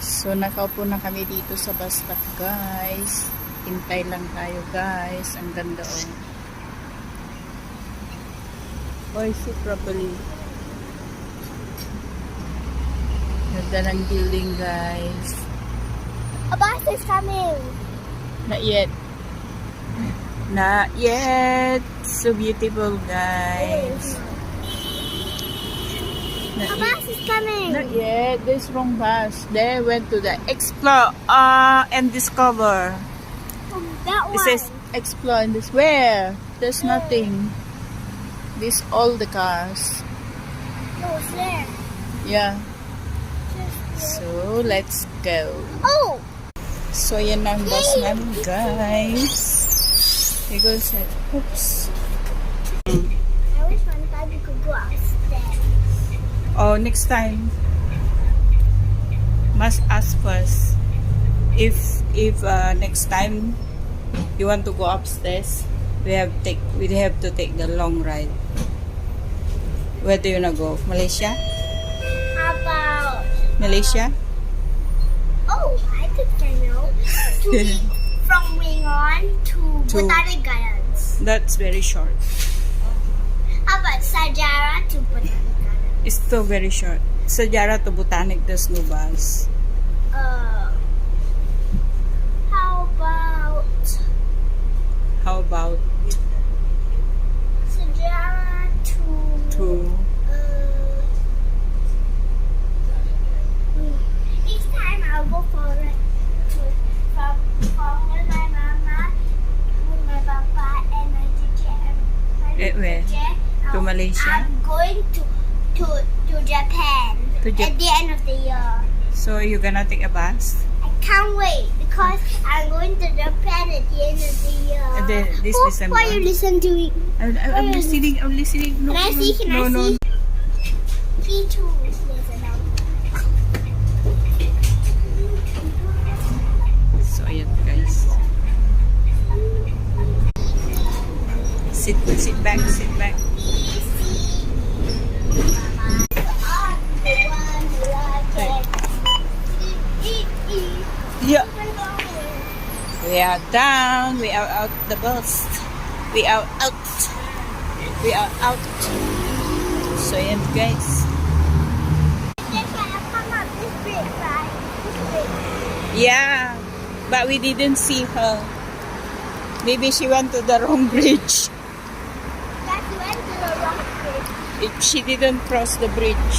So, nakaupo na kami dito sa bus stop, guys. Hintay lang tayo, guys. Ang ganda, oh. Voice it properly. Ganda ng building, guys. A bus is coming. Not yet. Not yet. So beautiful, guys. Not A yet. bus is coming. Not yet. This wrong bus. They went to the explore and discover. That It one. says explore and this. Where? There's nothing. This all the cars. No, it's there. Yeah. Just So let's go. Oh! So yan ang bus namin, guys. Here goes it. Oops. I wish one time we could go upstairs. Oh, next time must ask first. If next time you want to go upstairs, we have to take the long ride. Where do you wanna go? Malaysia? How about... Malaysia? Oh, I think I know. From Wingon to Botanic Gardens. That's very short. How about Sajara to Botanic Gardens? It's still very short. Sajara to Botanic, there's no bus. How about How about Sajara to Next time I'll go for it from with my mama, with my papa, and my teacher and my where? teacher. To Malaysia? I'm going to Japan To at the end of the year. So you're gonna take a bus? I can't wait because I'm going to Japan at the end of the year. And then this December? Why you listen to me? I'm listening. I'm listening. No, Can I see? Can I no, see? P2 is about. So ayan, guys. Sit back. Yeah. We are down. We are out the bus. We are out. So ayan, guys. Yeah, but we didn't see her. Maybe she went to the wrong bridge. She didn't cross the bridge.